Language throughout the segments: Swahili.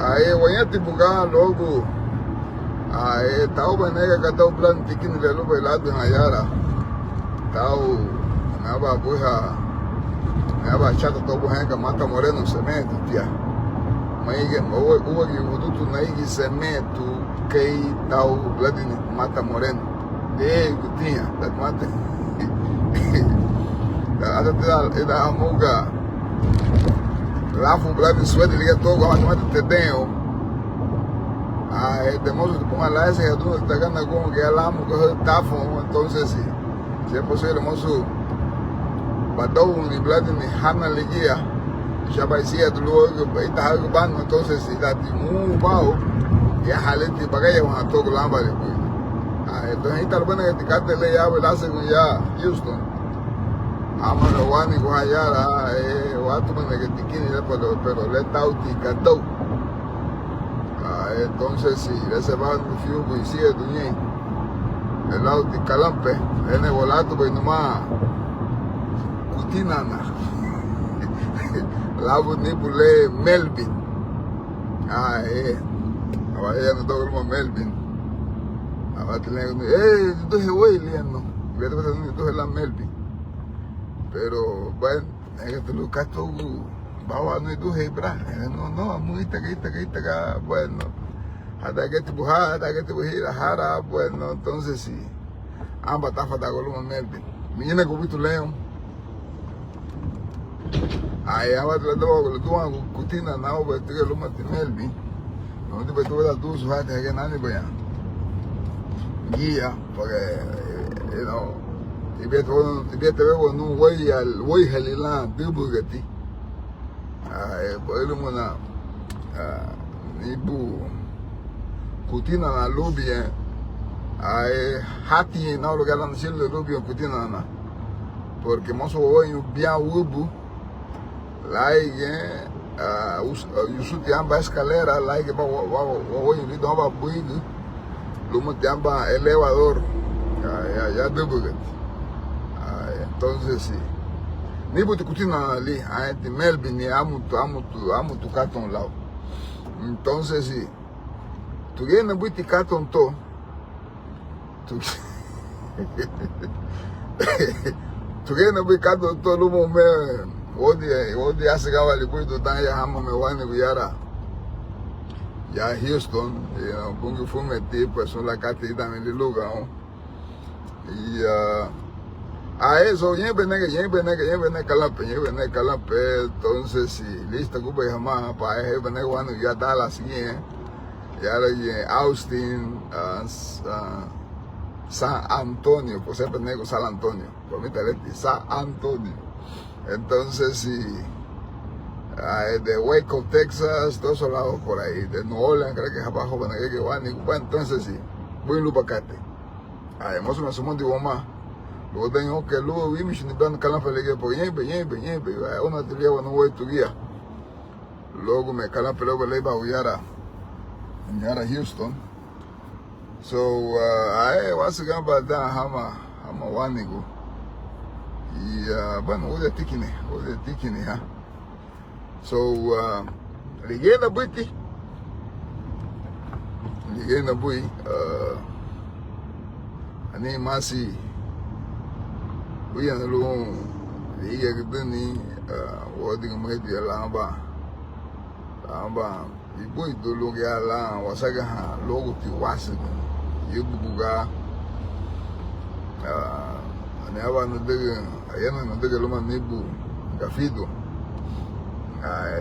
Aí wanyati buga logo. Aí tau banega katau plan tikin lelo belado hayara. Tau naba buha naba chata to buha ka Mata Moreno cemento tia. Maige o gi udutu naigi cemento kei tau bladini Mata Moreno. Tinha dat mate. Ada ida amuga. Lá fui blado suede liga todo com a mate tenho. Temos que tomar lá esse redondo está ganhando com que lá muga tafo então se possível moço bateu blado ni hana ligia já vai ser do logo está algo bom então se dá de mau e a halete bagaia uma togo lá vale. Então aí tá bom que cate le ya lá se já Houston. Amano wani ko hayara watu mene que tikini pero let out y cató. Entonces si ese va un fiu y si es duñe el lado de calampe en el volato pues nomás cutinana la ni pule Melvin ahora ya no toco como Melvin ahora tener entonces voy liando voy a pasar entonces la Melvin. Pero bueno, es que lo casto bawa no itu hebra no muy que bueno hasta que te bujira jara bueno entonces sí ambas tafas de goluma Melvin miñena cubito león ahí ahora te lo tuan cutina na obe te luma de Melvin no te betu da tu su hata que nani vaya guía porque y te veo en un güey halila bugatti pues lumana nibu kutina na lobby hati na lugar na sile lobby kutina na porque mozo voy bien ubu like usuti amba escalera like voy ni daba buigo lumo te amba elevador ya de bugatti. Entonces sí, ni puti cutina ali, de Melvin ni amo tu cartón lao. Entonces sí, tu viene buiti cartón to, tu viene buiti cartón to lumo me odi hace cabal y puito tan ya hama me wani buyara ya Houston, pongo fue metido pues son la catita en el lugar y eso, ya viene calampe, entonces si lista que voy a llamar para viene cuando ya da la siguiente, ya de Austin, San Antonio, pues siempre nego San Antonio, por mi teléfono, San Antonio, entonces si de Waco, Texas, todos esos lados por ahí, de New Orleans, creo que es abajo, bueno, entonces sí, voy en Lupacate, además me asumo de bomba. Luego tengo que luego vi mi chiniplan calampe le digo porque yempe una teoría no voy tu guía luego me calampe luego le iba a huyar a Houston so was gamba da hama wanigo y bueno ode tikine ha so llegué na buiti ani masi uyan lu liga gdani wodi ngmedi lamba ibu itu lu ya la wasaga ha logo ti wasiga yubuga ani aba no de ayana no de luma nibu gafido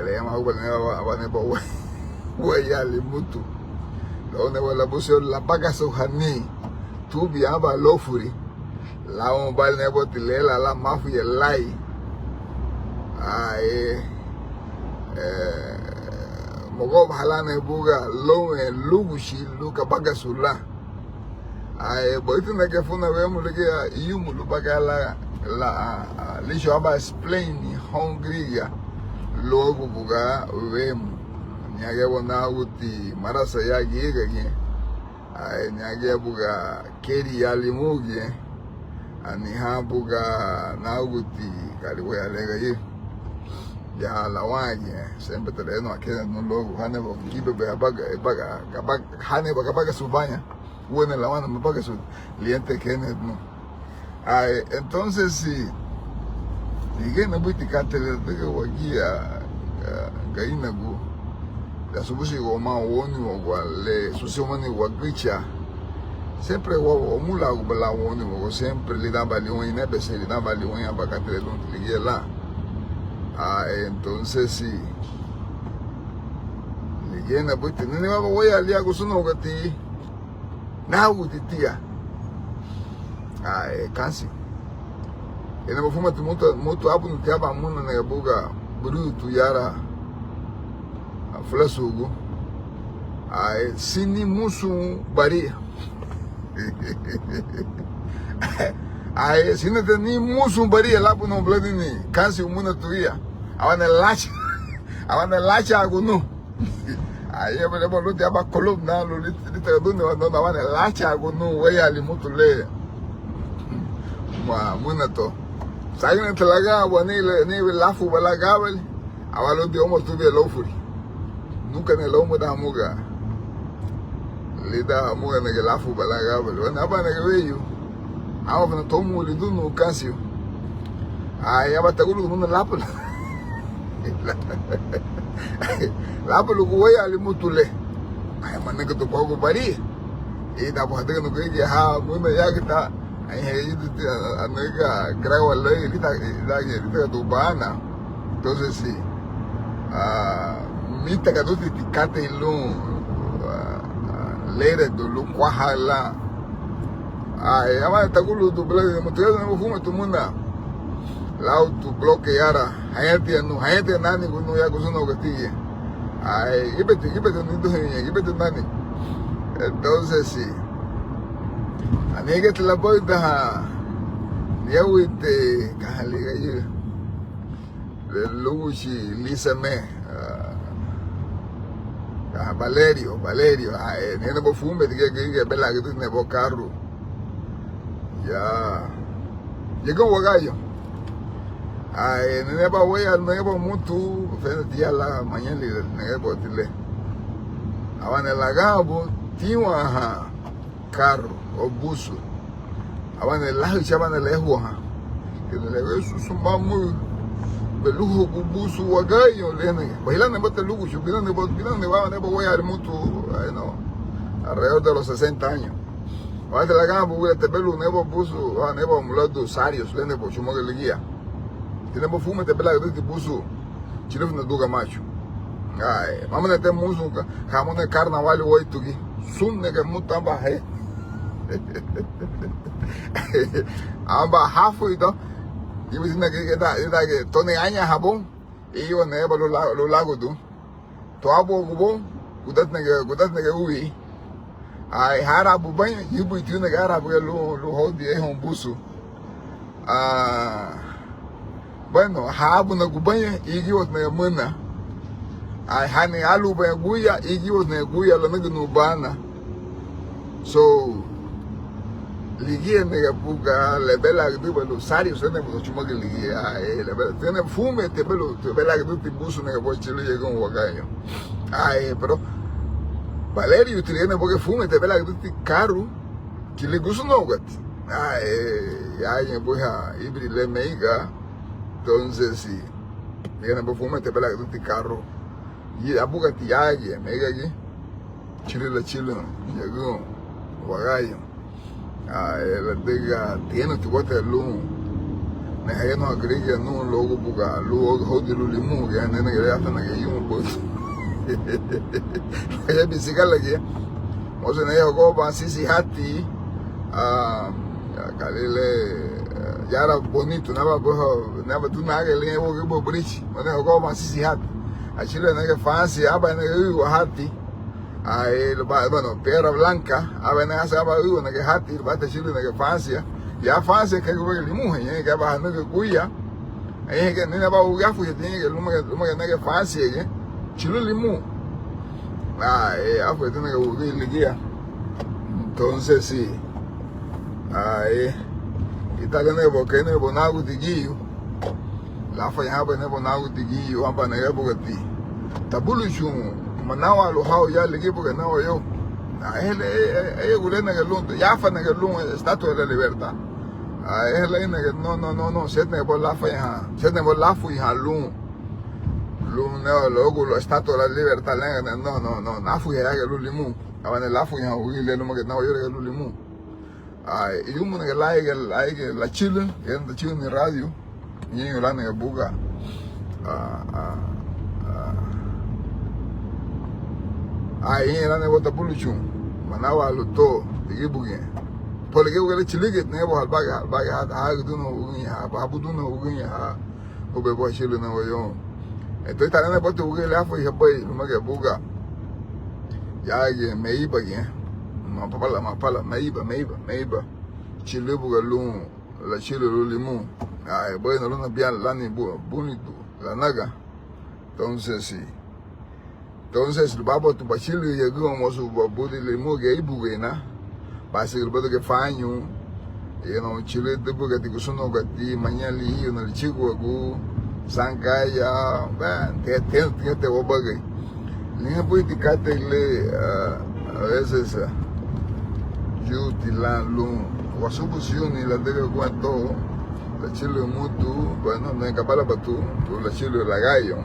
le llama aba ne bo ya le mutu lo ne wala busio la paga sohani tu biaba lofuri la un bal ne botile la mafu ye lai mogo bhala ne buga lo lugushi luka baga sula boitu na ke funa we mu lege yumu lu baga la lisho aba explain hungry ya logo buga we nyage bona uti marasa ya giga ge nyage buga keri ya limugi ani ha buga na uti kali we alega ye ya la wanya sempre tereno aquele no logo hane bo kibe be apaga hane ba apaga su baña bueno la wana me paga su cliente que no ay entonces si llegué na buiticate de que wagia gaina go la subusi go ma woni wo wale susomani wagicha sempre o mula go bala woni wo sempre li dava leon ne be se li dava leon abacate de don liguei lá. Entonces si le llena pues tener va voy a liar con su no gati na utitia casi ene bo fuma muito abu no tiaba muna na buga bruto yara flasugo sini musu bari sini teni musu bari la bu no bladini casi muna tuia awana lacha agunu aye bele bolo dia ba kolom na lo lite do no awana lacha agunu we ali mutule ma munato sayna talaga wani ni lafu bala gabel awalo di omo tube lofuri nunca ne lomo da muga lida muga ne lafu bala gabel wana ba ne weyu awa na tomu lidu no kansio aye abatagulu no lapo lapo lu kuwe ali mutule ay manne ko to pogo bari e da bo hadaga no ke ha muna ya kita ay he yidu anaga gra wala kita kita to bana entonces si mita ka do tikate lu lere do lu kwahala ay ama tagulu do blog mutule no fuma to muna lao tu bloque yara hayati nani gunu ya kusuno gatiye ay ibete nido nani entonces si anege te la voy da yawite kahali gaye de luchi lisame Valerio ay nene bo fume que bela que tiene bo carro ya llegó wagayo ay nene ba voy al nuevo mutu fe día la mañana le nene bo tile awana la gabo tiwa carro o busu awana la chabana le huwa que le eso sumba muy belujo busu wagayo lene bailando bote lugo subirando va ne voy al mutu ay no alrededor de los 60 años awana la gabo voy a te belu nebo busu nebo mulado sarios lene bo chumo que le guía tiene bo fume te pela de busu chile na duga macho ay vamos a tener música jamón de carnaval hoy tuki sunne que mutamba he amba hafu ito ibi sina que que tone aña jabón y yo ne ba lo lago tu to abo gubo gudat ne uwi ay hara bu ban yibu tu ne gara bu lo hodi e hon busu bueno habu na gubanya igi wot ne muna ay hani alu ba guya igi wot ne guya lo ne bana so ligie ne buga le bela du belo sari so ne bo chuma ke ligie ay le bela tiene fume te bela du ti busu ne bo chilo llega un wagayo ay pero Valerio tiene porque fume te bela du ti carro que le gusto no gat ay boja ibri le meiga entonces si tiene bo fume te bela du ti carro y abuga ti yaye meiga aquí chile llega wagayo la diga tiene tu bote lu ne hay no agrega no logo buga lu hodi lu limu ya ne ne ya tana ke yum bo ya bisikala ke mo se ne go ba sisi hati kalele yara bonito naba tu na ke le go bridge mo ne go ba sisi hati achile ne ke fancy aba ne go hati ay bueno piedra blanca a ver nada se va a vivir que hati va a decirle que Francia ya Francia que go el limu que va no que cuya ay que no va a jugar fue tiene que luma que Francia que chilo limu fue tiene que jugar el guía entonces sí ay italiano porque no bonago de guillo la fa ya ba ne bo na utigi yo amba ne bo gati tabulu shu manawa lo hao ya le equipo que no yo ele gulena que lunto ya fa ne que lunto estatua de la libertad es la ina que no se ne bo la fa ya se ne bo la fu ya lun no logo lo estatua de la libertad no na fu ya que lu limu abane la fu ya ugi le no que no yo que lu limu y un que la Chile en Chile ni radio ni la ne buga ahí era ne bota puluchu manawa luto digi bugi porque que Chile que ne bo albaga ha duno ugi ha babu duno ugi ha o bebo Chile no yo estoy tan ne bota ugi la fu y boy no que buga ya que me iba ya mapala me iba Chile buga lu la Chile lu limu bueno no bien la ni bonito la naga entonces sí entonces vamos tu Chile y llegamos su budi limu que ibugena pasa el bodo que faño Chile te buga te kusuno gati mañali yo no chico agu sankaya te obaga ni politicate le a veces yo tilanlu wasubusioni la debe cuanto la Chile mutu bueno no capaz para tú la Chile la gallo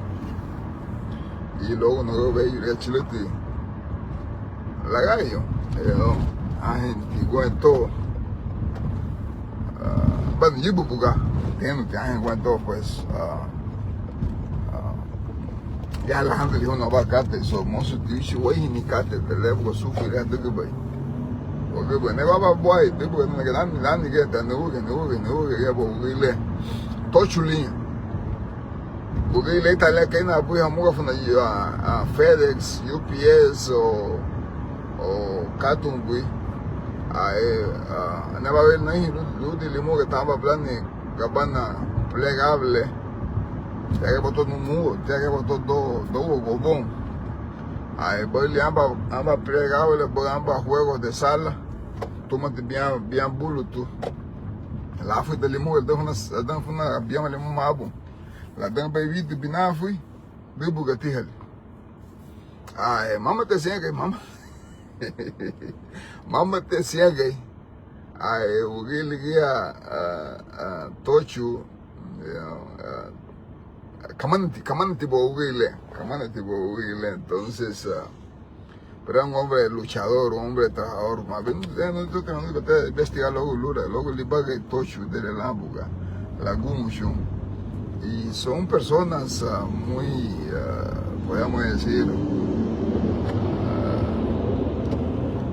y luego no veo la Chile la gallo gente cuanto bueno yo buga tiene cuanto pues ya la gente dijo no va a cate somos su tishi güey ni cate te le voy a sufrir de que voy porque bueno va boy de bueno que dan que te no que ya voy le tochuli porque le tal que na pues amuga funa a FedEx UPS o Cartoon güey na va a ver ni lo de limo que estaba hablando cabana plegable ya que botó un muro ya que botó dos gobón voy le amba plegable voy amba juegos de sala tómate bien buluto la fui de limo el de una bien le mabo la de baby de bina fui de bugatihel mamá te decía que mamá te decía que ugilia tochu Camanti Bouguile, entonces, pero era un hombre luchador, un hombre trabajador, más bien, nosotros tenemos que investigar luego le paga el tocho de la Lambuga, la Gumushu, y son personas muy, podríamos decir,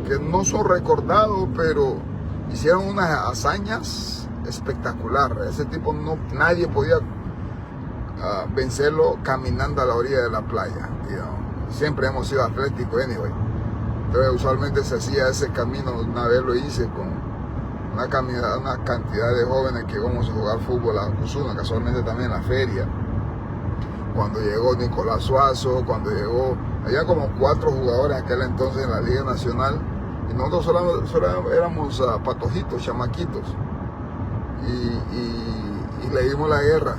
que no son recordados, pero hicieron unas hazañas espectaculares. Ese tipo nadie podía vencerlo caminando a la orilla de la playa. Siempre hemos sido atléticos, anyway. Entonces usualmente se hacía ese camino. Una vez lo hice con una cantidad de jóvenes que íbamos a jugar fútbol a Cusuna, casualmente también en la feria. Cuando llegó Nicolás Suazo, cuando llegó, había como 4 jugadores en aquel entonces en la Liga Nacional, y nosotros solo éramos patojitos, chamaquitos, y le dimos la guerra,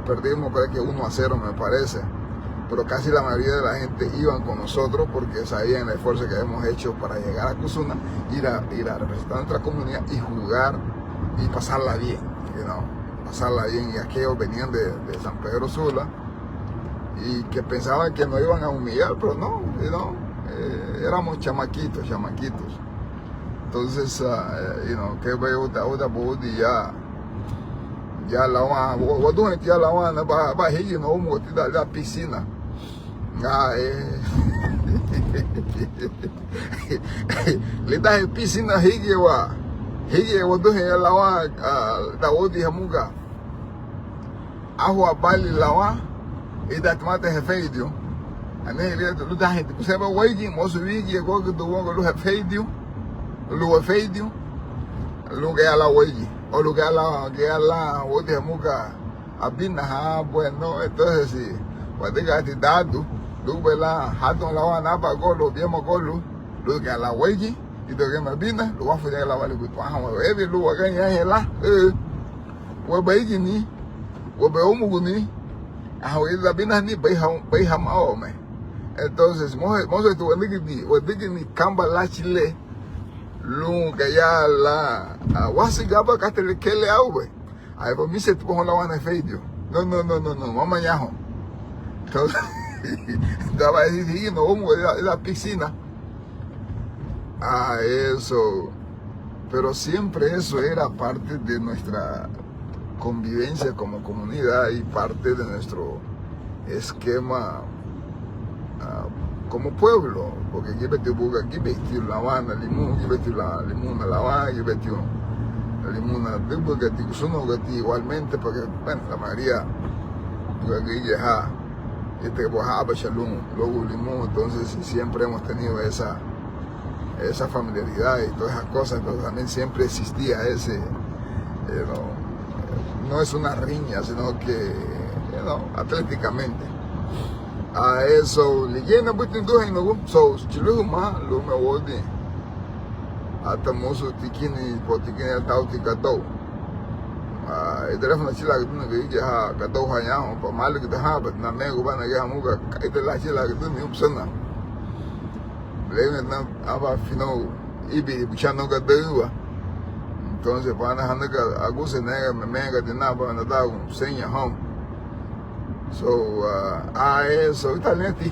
perdimos creo que 1-0 me parece, pero casi la mayoría de la gente iban con nosotros porque sabían el esfuerzo que habíamos hecho para llegar a Cusuna, ir a representar nuestra comunidad y jugar y pasarla bien, y aquellos venían de San Pedro Sula y que pensaban que nos iban a humillar, pero no, éramos chamaquitos. Entonces, que veo otra body ya la van, ya la van, va higi no humo da piscina. Le da piscina higi do ya la van da odi hamuga. Ahua bali la van e da tomate refeidio. Ane ele do da gente, você vai wigi, moço wigi, go do wongo do refeidio. Lu refeidio. Lu que la wigi. O lugar la otra muca abina bueno entonces sí cuando llegaste dado luego la hatton la wana pa golo bien golo luego que la wegi y de que me abina luego fue de la vale que tu amo lu ga ya la we ba ni veo muguni, a oír la bina ni beja maome. Entonces, mozo tu wadigi ni kamba la chile, lu gaya la wasi gaba katele kele auwe. Ay, pues mi se tu con la wana feidio. No, mamá yajo. Entonces, estaba diciendo, vamos a la piscina. Eso. Pero siempre eso era parte de nuestra convivencia como comunidad y parte de nuestro esquema como pueblo. Porque aquí vesti la Habana, limón, aquí vesti la limón, la Habana, aquí vesti la limón, igualmente, porque bueno, la mayoría aquí ya luego limón, entonces siempre hemos tenido esa familiaridad y todas esas cosas. Entonces también siempre existía ese, no es una riña, sino que, atléticamente. A eso, leyenda, pues, entonces, so, chiluhu ma, lo me wodi, hasta mozo tikini, potikini, tauti kato. El teléfono chila que tú que ya kato hayamo, pa malo que te habat, na mego ba na ya muga, ite la chila que tú ni upsana. Leyenda na aba fino ibi buchano ka dewa. Entonces, para dejar que aguse nega me mega de nada para andar con seña home. So, eso está lenti.